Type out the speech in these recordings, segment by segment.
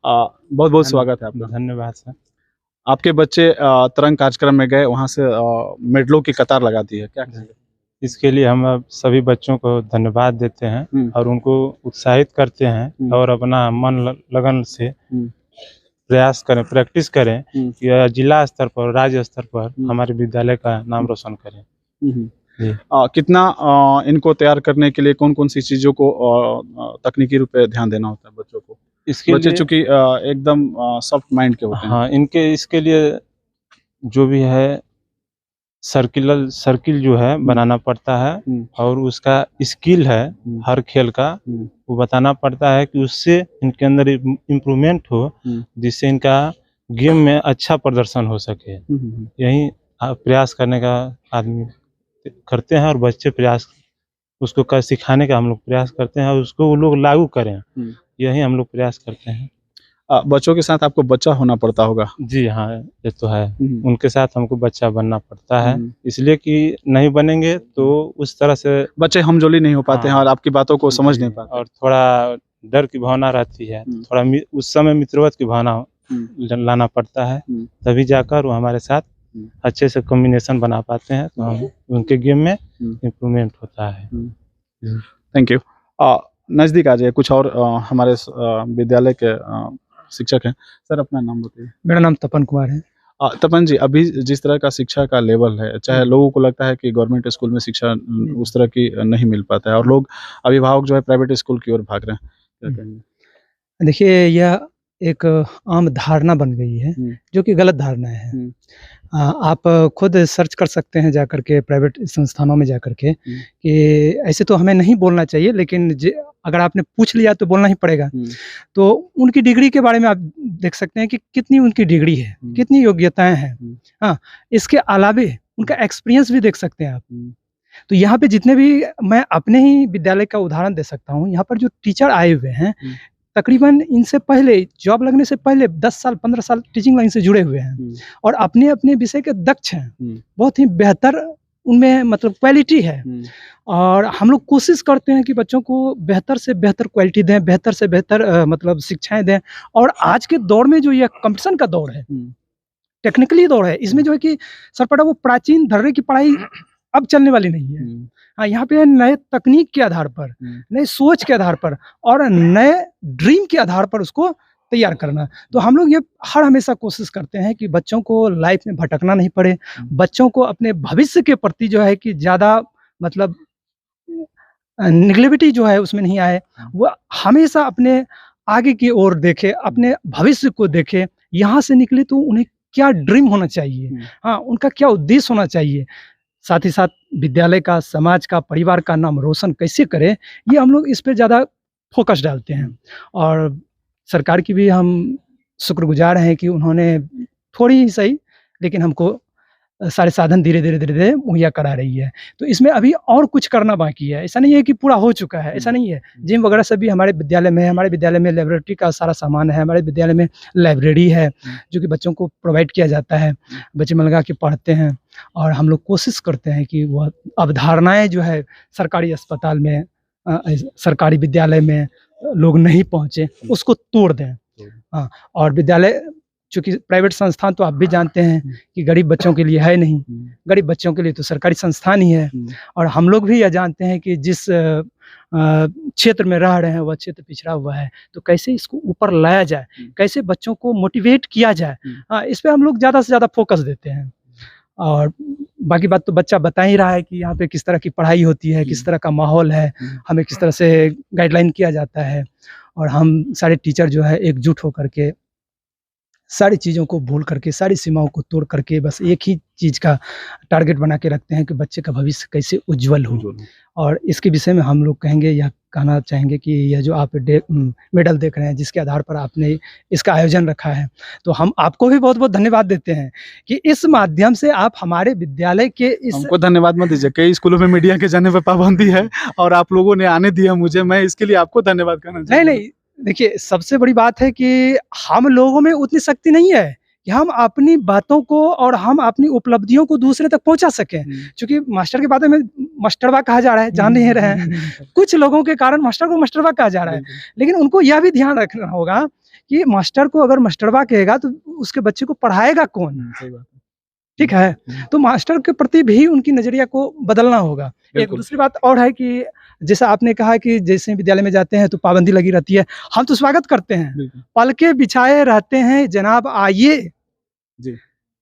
बहुत बहुत स्वागत है आपका। धन्यवाद सर। आपके बच्चे तरंग कार्यक्रम में गए, वहाँ से मेडलों की कतार लगा दी है, क्या कहेंगे? इसके लिए हम अब सभी बच्चों को धन्यवाद देते हैं और उनको उत्साहित करते हैं और अपना मन लगन से प्रयास करें, प्रैक्टिस करें कि जिला स्तर पर, राज्य स्तर पर हमारे विद्यालय का नाम रोशन करें। कितना इनको तैयार करने के लिए कौन कौन सी चीज़ों को तकनीकी रूप से ध्यान देना होता है बच्चों को? इसके बच्चे लिए चूंकि एकदम सॉफ्ट माइंड के होते हैं। हाँ, इसके लिए जो भी है सर्किल जो है बनाना पड़ता है और उसका स्किल है हर खेल का वो बताना पड़ता है कि उससे इनके अंदर इम्प्रूवमेंट हो, जिससे इनका गेम में अच्छा प्रदर्शन हो सके। यही प्रयास करने का आदमी करते हैं और बच्चे प्रयास उसको सिखाने का हम लोग प्रयास करते हैं और उसको वो लोग लागू करें, यही हम लोग प्रयास करते हैं। बच्चों के साथ आपको बच्चा होना पड़ता होगा। जी हाँ, ये तो है। उनके साथ हमको बच्चा बनना पड़ता है, इसलिए कि नहीं बनेंगे तो उस तरह से बच्चे हमजोली नहीं हो पाते हैं और आपकी बातों को समझ नहीं पाते और थोड़ा डर की भावना रहती है, थोड़ा उस समय मित्रवत की भावना लाना पड़ता है, तभी जाकर वो हमारे साथ अच्छे से कॉम्बिनेशन बना पाते हैं, तो हम उनके गेम में इम्प्रूवमेंट होता है। Thank you. नज़दीक आ जाइए, कुछ और हमारे विद्यालय के शिक्षक हैं। सर अपना नाम बताइए। मेरा नाम तपन कुमार है। तपन जी, अभी जिस तरह का शिक्षा का लेवल है, चाहे लोगों को लगता है कि गवर्नमेंट स्कूल में शिक्षा उस तरह की नहीं मिल पाता है और लोग अभिभावक जो है प्राइवेट स्कूल की ओर भाग रहे हैं, क्या कहेंगे? देखिए, यह एक आम धारणा बन गई है जो कि गलत धारणा है। आप खुद सर्च कर सकते हैं जाकर के प्राइवेट संस्थानों में जाकर के कि ऐसे तो हमें नहीं बोलना चाहिए, लेकिन अगर आपने पूछ लिया तो बोलना ही पड़ेगा। तो उनकी डिग्री के बारे में आप देख सकते हैं कि कितनी उनकी डिग्री है, कितनी योग्यताएं हैं। हाँ, इसके अलावे उनका एक्सपीरियंस भी देख सकते हैं आप। तो यहाँ पे जितने भी, मैं अपने ही विद्यालय का उदाहरण दे सकता हूँ। यहाँ पर जो टीचर आए हुए हैं, तकरीबन इनसे पहले जॉब लगने से पहले 10 साल 15 साल टीचिंग लाइन से जुड़े हुए हैं और अपने अपने विषय के दक्ष हैं, बहुत ही बेहतर उनमें मतलब क्वालिटी है। और हम लोग कोशिश करते हैं कि बच्चों को बेहतर से बेहतर क्वालिटी दें, बेहतर से बेहतर मतलब शिक्षाएं दें। और आज के दौर में जो ये कंपटीशन का दौर है, टेक्निकली दौर है, इसमें जो है कि सरपटा वो प्राचीन धर्रे की पढ़ाई अब चलने वाली नहीं है। हाँ, यहाँ पे नए तकनीक के आधार पर, नए सोच के आधार पर और नए ड्रीम के आधार पर उसको तैयार करना। तो हम लोग ये हर हमेशा कोशिश करते हैं कि बच्चों को लाइफ में भटकना नहीं पड़े, बच्चों को अपने भविष्य के प्रति जो है कि ज़्यादा मतलब निगेटिविटी जो है उसमें नहीं आए, वो हमेशा अपने आगे की ओर देखे, अपने भविष्य को देखे। यहाँ से निकले तो उन्हें क्या ड्रीम होना चाहिए, हाँ, उनका क्या उद्देश्य होना चाहिए, साथ ही साथ विद्यालय का, समाज का, परिवार का नाम रोशन कैसे करें, ये हम लोग इस पे ज़्यादा फोकस डालते हैं। और सरकार की भी हम शुक्रगुजार हैं कि उन्होंने थोड़ी ही सही लेकिन हमको सारे साधन धीरे धीरे मुहैया करा रही है। तो इसमें अभी और कुछ करना बाकी है, ऐसा नहीं है कि पूरा हो चुका है, ऐसा नहीं है। जिम वगैरह सब भी हमारे विद्यालय में है, हमारे विद्यालय में लेबोरेटरी का सारा सामान है, हमारे विद्यालय में लाइब्रेरी है जो कि बच्चों को प्रोवाइड किया जाता है, बच्चे मन लगा के पढ़ते हैं। और हम लोग कोशिश करते हैं कि वह अवधारणाएँ जो है सरकारी अस्पताल में, सरकारी विद्यालय में लोग नहीं पहुँचे, उसको तोड़ दें। हाँ, और विद्यालय चूँकि प्राइवेट संस्थान तो आप भी जानते हैं कि गरीब बच्चों के लिए है नहीं, गरीब बच्चों के लिए तो सरकारी संस्थान ही है। और हम लोग भी यह जानते हैं कि जिस क्षेत्र में रह रहे हैं वह क्षेत्र पिछड़ा हुआ है, तो कैसे इसको ऊपर लाया जाए, कैसे बच्चों को मोटिवेट किया जाए, हाँ, इस पे हम लोग ज़्यादा से ज़्यादा फोकस देते हैं। और बाकी बात तो बच्चा बता ही रहा है कि यहाँ पे किस तरह की पढ़ाई होती है, किस तरह का माहौल है, हमें किस तरह से गाइडलाइन किया जाता है। और हम सारे टीचर जो है एकजुट होकर के, सारी चीज़ों को भूल करके, सारी सीमाओं को तोड़ करके बस एक ही चीज़ का टारगेट बना के रखते हैं कि बच्चे का भविष्य कैसे उज्जवल हो। और इसके विषय में हम लोग कहेंगे, यह कहना चाहेंगे कि यह जो आप मेडल देख रहे हैं, जिसके आधार पर आपने इसका आयोजन रखा है, तो हम आपको भी बहुत बहुत धन्यवाद देते हैं कि इस माध्यम से आप हमारे विद्यालय के इस। हमको धन्यवाद मत दीजिए, कई स्कूलों में मीडिया के जाने पर पाबंदी है और आप लोगों ने आने दिया मुझे, मैं इसके लिए आपको धन्यवाद करना चाहूँगा। नहीं, देखिए, सबसे बड़ी बात है कि हम लोगों में उतनी शक्ति नहीं है कि हम अपनी बातों को और हम अपनी उपलब्धियों को दूसरे तक पहुंचा सकें। क्योंकि मास्टर के बारे में मास्टरवा कहा जा रहा है, जान नहीं रहे हैं। कुछ लोगों के कारण मास्टर को मास्टरवा कहा जा रहा है, लेकिन उनको यह भी ध्यान रखना होगा कि मास्टर को अगर मास्टरवा कहेगा तो उसके बच्चे को पढ़ाएगा कौन? सही बात है। ठीक है, तो मास्टर के प्रति भी उनकी नजरिया को बदलना होगा। एक बिल्कुल। दूसरी बात और है कि जैसा आपने कहा कि जैसे विद्यालय में जाते हैं तो पाबंदी लगी रहती है, हम तो स्वागत करते हैं। बिल्कुल। पलके बिछाए रहते हैं जनाब आइए, जी।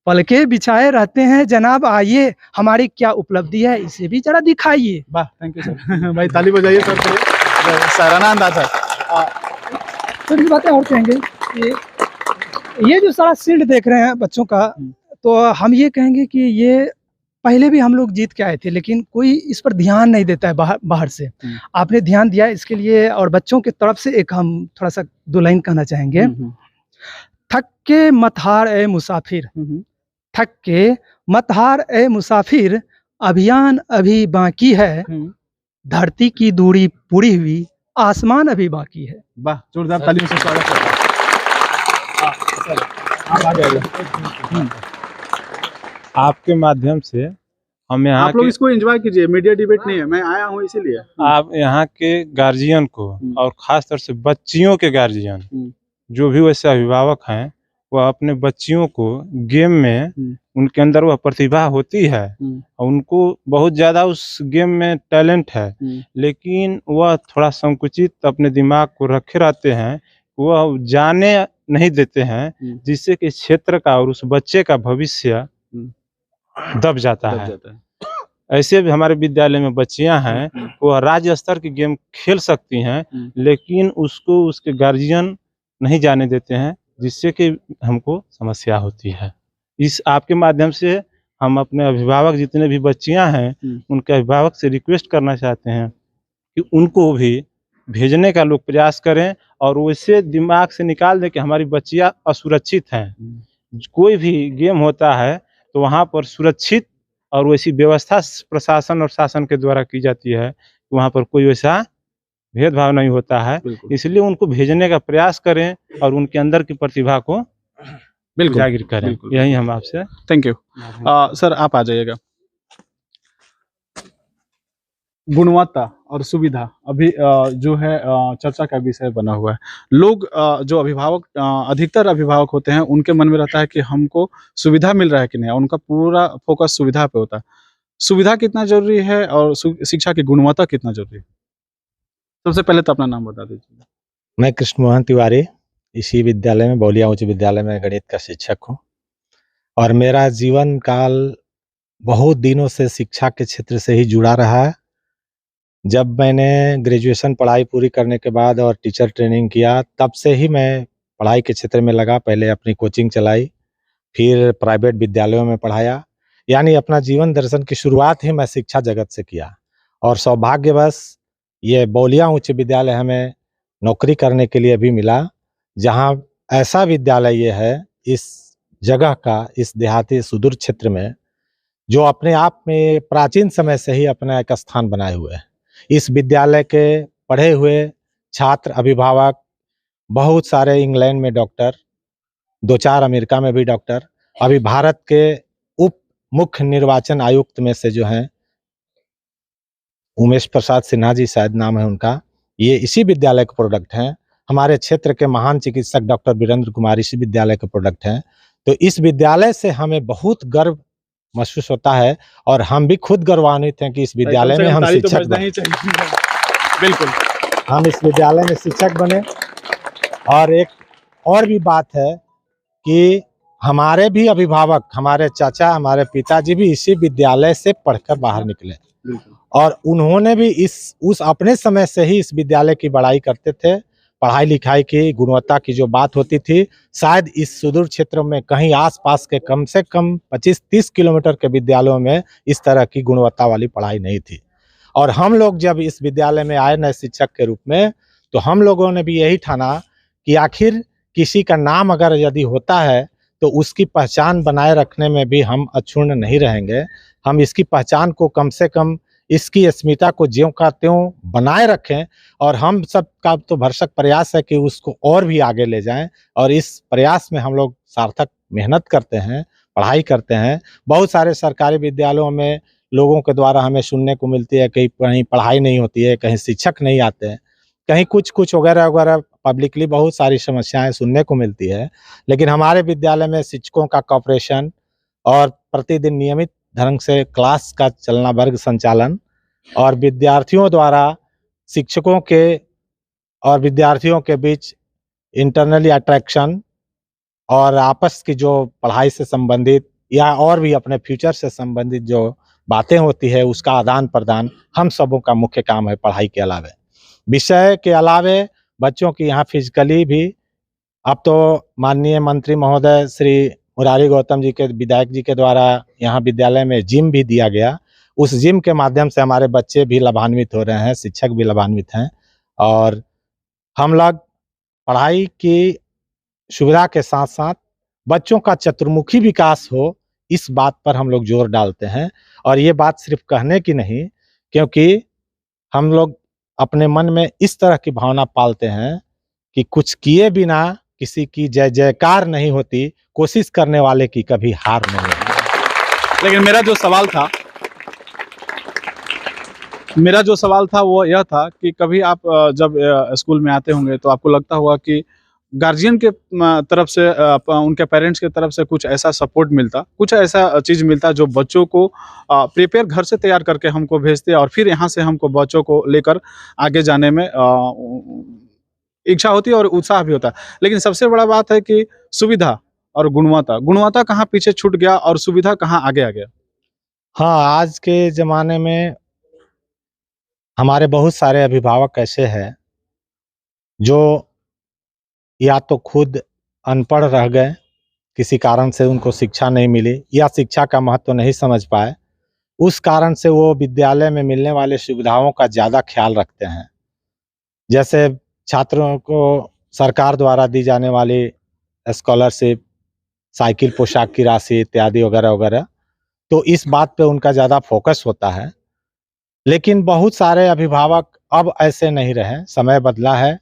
पलके बिछाए रहते हैं जनाब आइए, हमारी क्या उपलब्धि है इसे भी जरा दिखाइए। वाह, थैंक यू सर। भाई ताली बजाइए सर के लिए, सराहना अंदाज है। थोड़ी बातें और कहेंगे कि ये जो सारा शील्ड देख रहे हैं बच्चों का, तो हम ये कहेंगे कि ये पहले भी हम लोग जीत के आए थे, लेकिन कोई इस पर ध्यान नहीं देता है बाहर से। आपने ध्यान दिया इसके लिए, और बच्चों की तरफ से एक हम थोड़ा सा 2 लाइन कहना चाहेंगे। थक के मत हार ए मुसाफिर, थक के मत हार ए मुसाफिर, अभियान अभी बाकी है, धरती की दूरी पूरी हुई, आसमान अभी बाकी है। वाह, जोरदार तालियों से स्वागत करता हूं। आप आ जाइए। आपके माध्यम से हम यहाँ आप लोग के इसको एंजॉय कीजिए, मीडिया डिबेट नहीं है, मैं आया हूँ इसीलिए। आप यहाँ के गार्जियन को और खास तौर से बच्चियों के गार्जियन जो भी वैसे अभिभावक हैं, वह अपने बच्चियों को गेम में उनके अंदर वह प्रतिभा होती है और उनको बहुत ज़्यादा उस गेम में टैलेंट है, लेकिन वह थोड़ा संकुचित अपने दिमाग को रखे रहते हैं, वह जाने नहीं देते हैं, जिससे कि क्षेत्र का और उस बच्चे का भविष्य दब जाता है। ऐसे भी हमारे विद्यालय में बच्चियां हैं, वह राज्य स्तर की गेम खेल सकती हैं, लेकिन उसको उसके गार्जियन नहीं जाने देते हैं, जिससे कि हमको समस्या होती है। इस आपके माध्यम से हम अपने अभिभावक जितने भी बच्चियां हैं, उनके अभिभावक से रिक्वेस्ट करना चाहते हैं कि उनको भी भेजने का लोग प्रयास करें और वैसे दिमाग से निकाल दें कि हमारी बच्चियां असुरक्षित हैं। कोई भी गेम होता है तो वहाँ पर सुरक्षित और वैसी व्यवस्था प्रशासन और शासन के द्वारा की जाती है, वहाँ पर कोई वैसा भेदभाव नहीं होता है। इसलिए उनको भेजने का प्रयास करें और उनके अंदर की प्रतिभा को उजागर करें। यही हम आपसे। Thank you. सर आप आ जाइएगा। गुणवत्ता और सुविधा अभी जो है चर्चा का विषय बना हुआ है। लोग जो अभिभावक अधिकतर अभिभावक होते हैं, उनके मन में रहता है कि हमको सुविधा मिल रहा है कि नहीं, उनका पूरा फोकस सुविधा पे होता है। सुविधा कितना जरूरी है और शिक्षा की गुणवत्ता कितना जरूरी है? सबसे पहले तो अपना नाम बता दीजिए। मैं कृष्ण मोहन तिवारी इसी विद्यालय में, बौलिया उच्च विद्यालय में गणित का शिक्षक हूँ, और मेरा जीवन काल बहुत दिनों से शिक्षा के क्षेत्र से ही जुड़ा रहा है। जब मैंने ग्रेजुएशन पढ़ाई पूरी करने के बाद और टीचर ट्रेनिंग किया, तब से ही मैं पढ़ाई के क्षेत्र में लगा। पहले अपनी कोचिंग चलाई, फिर प्राइवेट विद्यालयों में पढ़ाया, यानी अपना जीवन दर्शन की शुरुआत ही मैं शिक्षा जगत से किया। और सौभाग्यवश ये बौलिया उच्च विद्यालय हमें नौकरी करने के लिए भी मिला, जहाँ ऐसा विद्यालय ये है इस जगह का, इस देहाती सुदूर क्षेत्र में, जो अपने आप में प्राचीन समय से ही अपना एक स्थान बनाए हुए है। इस विद्यालय के पढ़े हुए छात्र अभिभावक बहुत सारे इंग्लैंड में डॉक्टर, 2-4 अमेरिका में भी डॉक्टर, अभी भारत के उप मुख्य निर्वाचन आयुक्त में से जो हैं उमेश प्रसाद सिन्हा जी शायद नाम है उनका, ये इसी विद्यालय के प्रोडक्ट हैं। हमारे क्षेत्र के महान चिकित्सक डॉक्टर वीरेंद्र कुमार इसी विद्यालय के प्रोडक्ट हैं। तो इस विद्यालय से हमें बहुत गर्व महसूस होता है और हम भी खुद गौरवान्वित हैं कि इस विद्यालय में हम शिक्षक बने। बिल्कुल, हम इस विद्यालय में शिक्षक बने। और एक और भी बात है कि हमारे भी अभिभावक, हमारे चाचा, हमारे पिताजी भी इसी विद्यालय से पढ़कर बाहर निकले, और उन्होंने भी उस अपने समय से ही इस विद्यालय की बड़ाई करते थे। पढ़ाई लिखाई की गुणवत्ता की जो बात होती थी, शायद इस सुदूर क्षेत्र में कहीं आसपास के कम से कम 25-30 किलोमीटर के विद्यालयों में इस तरह की गुणवत्ता वाली पढ़ाई नहीं थी। और हम लोग जब इस विद्यालय में आए नए शिक्षक के रूप में, तो हम लोगों ने भी यही ठाना कि आखिर किसी का नाम अगर यदि होता है तो उसकी पहचान बनाए रखने में भी हम अक्षुण्ण नहीं रहेंगे। हम इसकी पहचान को कम से कम, इसकी अस्मिता को ज्यों का त्यों बनाए रखें, और हम सब का तो भरसक प्रयास है कि उसको और भी आगे ले जाएं, और इस प्रयास में हम लोग सार्थक मेहनत करते हैं, पढ़ाई करते हैं। बहुत सारे सरकारी विद्यालयों में लोगों के द्वारा हमें सुनने को मिलती है कि कहीं पढ़ाई नहीं होती है, कहीं शिक्षक नहीं आते हैं, कहीं कुछ वगैरह वगैरह पब्लिकली बहुत सारी समस्याएं सुनने को मिलती है। लेकिन हमारे विद्यालय में शिक्षकों का कॉपरेशन और प्रतिदिन नियमित ढंग से क्लास का चलना, वर्ग संचालन और विद्यार्थियों द्वारा शिक्षकों के और विद्यार्थियों के बीच इंटरनली अट्रैक्शन और आपस की जो पढ़ाई से संबंधित या और भी अपने फ्यूचर से संबंधित जो बातें होती है उसका आदान प्रदान हम सबों का मुख्य काम है। पढ़ाई के अलावे, विषय के अलावे बच्चों की यहाँ फिजिकली भी, अब तो माननीय मंत्री महोदय श्री मुरारी गौतम जी के, विधायक जी के द्वारा यहाँ विद्यालय में जिम भी दिया गया। उस जिम के माध्यम से हमारे बच्चे भी लाभान्वित हो रहे हैं, शिक्षक भी लाभान्वित हैं और हम लोग पढ़ाई की सुविधा के साथ साथ बच्चों का चतुर्मुखी विकास हो, इस बात पर हम लोग जोर डालते हैं। और ये बात सिर्फ कहने की नहीं, क्योंकि हम लोग अपने मन में इस तरह की भावना पालते हैं कि कुछ किए बिना किसी की जय जयकार नहीं होती, कोशिश करने वाले की कभी हार नहीं होती। लेकिन मेरा जो सवाल था वो यह था कि कभी आप जब स्कूल में आते होंगे तो आपको लगता होगा कि गार्जियन के तरफ से, उनके पेरेंट्स के तरफ से कुछ ऐसा सपोर्ट मिलता, कुछ ऐसा चीज़ मिलता जो बच्चों को प्रिपेयर घर से तैयार करके हमको भेजते और फिर यहाँ से हमको बच्चों को लेकर आगे जाने में इच्छा होती है और उत्साह भी होता है। लेकिन सबसे बड़ा बात है कि सुविधा और गुणवत्ता कहाँ पीछे छूट गया और सुविधा कहाँ आगे आ गया? हाँ, आज के ज़माने में हमारे बहुत सारे अभिभावक ऐसे हैं जो या तो खुद अनपढ़ रह गए, किसी कारण से उनको शिक्षा नहीं मिली या शिक्षा का महत्व नहीं समझ पाए, उस कारण से वो विद्यालय में मिलने वाले सुविधाओं का ज़्यादा ख्याल रखते हैं। जैसे छात्रों को सरकार द्वारा दी जाने वाली स्कॉलरशिप, साइकिल, पोशाक की राशि इत्यादि वगैरह वगैरह, तो इस बात पे उनका ज़्यादा फोकस होता है। लेकिन बहुत सारे अभिभावक अब ऐसे नहीं रहे, समय बदला है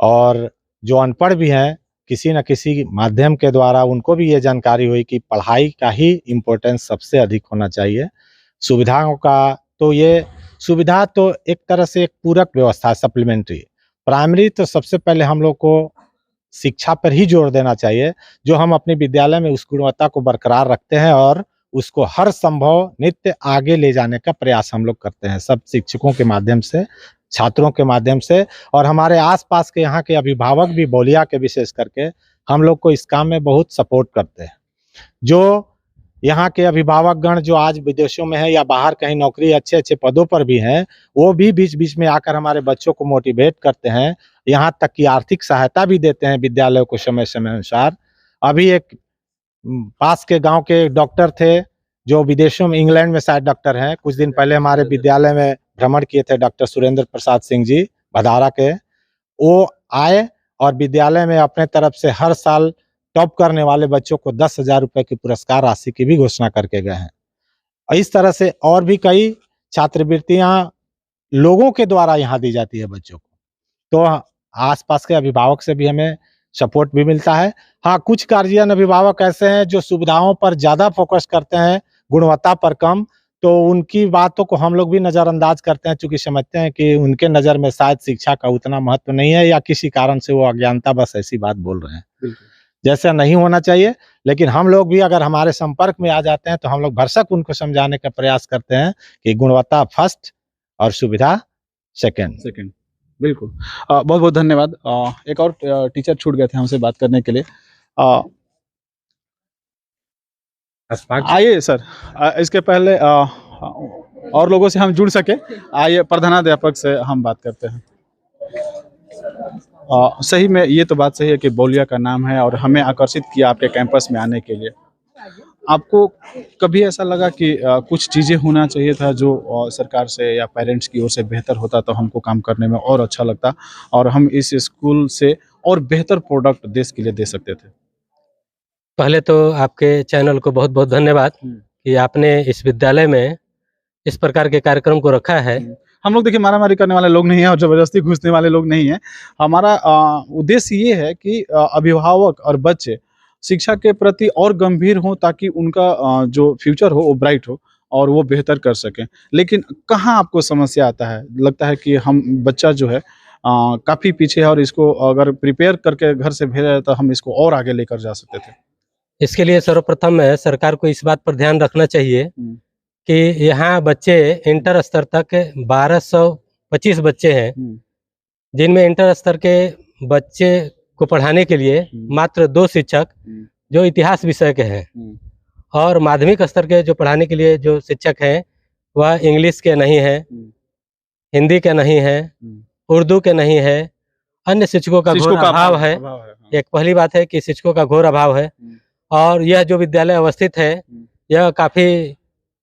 और जो अनपढ़ भी हैं, किसी न किसी माध्यम के द्वारा उनको भी ये जानकारी हुई कि पढ़ाई का ही इम्पोर्टेंस सबसे अधिक होना चाहिए। सुविधाओं का तो ये सुविधा तो एक तरह से एक पूरक व्यवस्था, सप्लीमेंट्री। प्राइमरी तो सबसे पहले हम लोग को शिक्षा पर ही जोर देना चाहिए, जो हम अपने विद्यालय में उस गुणवत्ता को बरकरार रखते हैं और उसको हर संभव नित्य आगे ले जाने का प्रयास हम लोग करते हैं, सब शिक्षकों के माध्यम से, छात्रों के माध्यम से और हमारे आसपास के यहाँ के अभिभावक भी, बौलिया के विशेष करके, हम लोग को इस काम में बहुत सपोर्ट करते हैं। जो यहाँ के अभिभावकगण जो आज विदेशों में है या बाहर कहीं नौकरी अच्छे पदों पर भी हैं, वो भी बीच बीच में आकर हमारे बच्चों को मोटिवेट करते हैं, यहाँ तक कि आर्थिक सहायता भी देते हैं विद्यालयों को समय समय अनुसार। अभी एक पास के गांव के डॉक्टर थे जो विदेशों में, इंग्लैंड में शायद डॉक्टर हैं, कुछ दिन पहले हमारे विद्यालय में भ्रमण किए थे, डॉक्टर सुरेंद्र प्रसाद सिंह जी भदारा के। वो आए और विद्यालय में अपने तरफ से हर साल टॉप करने वाले बच्चों को 10,000 रुपए की पुरस्कार राशि की भी घोषणा करके गए हैं। इस तरह से और भी कई छात्रवृत्तियां लोगों के द्वारा यहाँ दी जाती है बच्चों को, तो आसपास के अभिभावक से भी हमें सपोर्ट भी मिलता है। हाँ, कुछ गार्जियन अभिभावक ऐसे हैं जो सुविधाओं पर ज्यादा फोकस करते हैं, गुणवत्ता पर कम, तो उनकी बातों को हम लोग भी नजरअंदाज करते हैं, चूंकि समझते हैं कि उनके नजर में शायद शिक्षा का उतना महत्व नहीं है या किसी कारण से वो अज्ञानता बस ऐसी बात बोल रहे हैं, जैसा नहीं होना चाहिए। लेकिन हम लोग भी अगर हमारे संपर्क में आ जाते हैं तो हम लोग भरसक उनको समझाने का प्रयास करते हैं कि गुणवत्ता फर्स्ट और सुविधा सेकंड। बिल्कुल। बहुत बहुत धन्यवाद। एक और टीचर छूट गए थे हमसे बात करने के लिए। आइए सर, इसके पहले और लोगों से हम जुड़ सके, आइए प्रधानाध्यापक से हम बात करते हैं। सही में ये तो बात सही है कि बौलिया का नाम है और हमें आकर्षित किया आपके कैंपस में आने के लिए। आपको कभी ऐसा लगा कि कुछ चीज़ें होना चाहिए था जो सरकार से या पेरेंट्स की ओर से बेहतर होता तो हमको काम करने में और अच्छा लगता और हम इस स्कूल से और बेहतर प्रोडक्ट देश के लिए दे सकते थे? पहले तो आपके चैनल को बहुत बहुत धन्यवाद कि आपने इस विद्यालय में इस प्रकार के कार्यक्रम को रखा है। हम लोग देखिए मारामारी करने वाले लोग नहीं हैं और जबरदस्ती घुसने वाले लोग नहीं हैं। हमारा उद्देश्य ये है कि अभिभावक और बच्चे शिक्षा के प्रति और गंभीर हों ताकि उनका जो फ्यूचर हो वो ब्राइट हो और वो बेहतर कर सकें। लेकिन कहाँ आपको समस्या आता है? लगता है कि हम बच्चा जो है काफ़ी पीछे है और इसको अगर प्रिपेयर करके घर से भेजा जाए तो हम इसको और आगे लेकर जा सकते थे। इसके लिए सर्वप्रथम सरकार को इस बात पर ध्यान रखना चाहिए कि यहाँ बच्चे इंटर स्तर तक 1225 बच्चे हैं, जिनमें इंटर स्तर के बच्चे को पढ़ाने के लिए मात्र 2 शिक्षक जो इतिहास विषय के हैं और माध्यमिक स्तर के जो पढ़ाने के लिए जो शिक्षक हैं वह इंग्लिश के नहीं हैं, हिंदी के नहीं हैं, उर्दू के नहीं है, अन्य शिक्षकों का घोर अभाव है। एक पहली बात है कि शिक्षकों का घोर अभाव है और यह जो विद्यालय अवस्थित है यह काफ़ी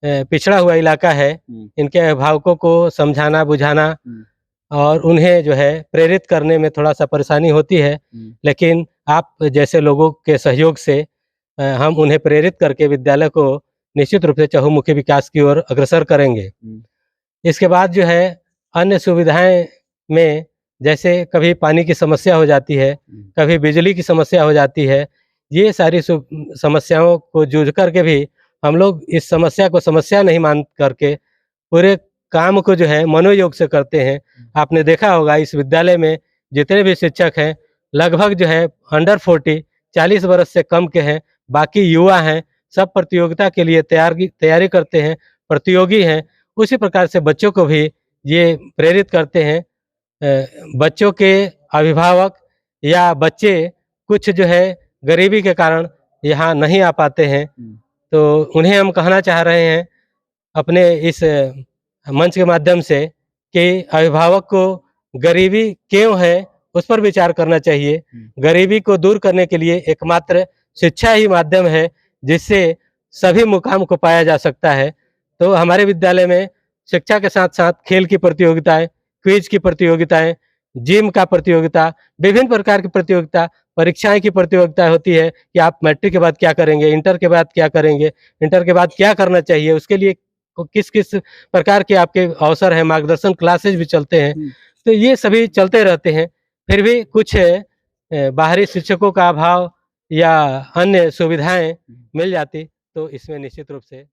पिछड़ा हुआ इलाका है। इनके अभिभावकों को समझाना बुझाना और उन्हें जो है प्रेरित करने में थोड़ा सा परेशानी होती है, लेकिन आप जैसे लोगों के सहयोग से हम उन्हें प्रेरित करके विद्यालय को निश्चित रूप से चहुमुखी विकास की ओर अग्रसर करेंगे। इसके बाद जो है अन्य सुविधाएं में जैसे कभी पानी की समस्या हो जाती है, कभी बिजली की समस्या हो जाती है, ये सारी समस्याओं को जूझ करके भी हम लोग इस समस्या को समस्या नहीं मान करके पूरे काम को जो है मनोयोग से करते हैं। आपने देखा होगा इस विद्यालय में जितने भी शिक्षक हैं लगभग जो है अंडर 40 वर्ष से कम के हैं, बाकी युवा हैं, सब प्रतियोगिता के लिए तैयारी करते हैं, प्रतियोगी हैं। उसी प्रकार से बच्चों को भी ये प्रेरित करते हैं। बच्चों के अभिभावक या बच्चे कुछ जो है गरीबी के कारण यहाँ नहीं आ पाते हैं, तो उन्हें हम कहना चाह रहे हैं अपने इस मंच के माध्यम से कि अभिभावक को गरीबी क्यों है उस पर विचार करना चाहिए। गरीबी को दूर करने के लिए एकमात्र शिक्षा ही माध्यम है जिससे सभी मुकाम को पाया जा सकता है। तो हमारे विद्यालय में शिक्षा के साथ साथ खेल की प्रतियोगिताएं, क्विज की प्रतियोगिताएं, जिम का प्रतियोगिता, विभिन्न प्रकार की प्रतियोगिता, परीक्षाएं की प्रतियोगिता होती है कि आप मैट्रिक के बाद क्या करेंगे, इंटर के बाद क्या करेंगे, इंटर के बाद क्या करना चाहिए, उसके लिए किस किस प्रकार के आपके अवसर हैं, मार्गदर्शन क्लासेज भी चलते हैं। तो ये सभी चलते रहते हैं। फिर भी कुछ बाहरी शिक्षकों का अभाव या अन्य सुविधाएं मिल जाती तो इसमें निश्चित रूप से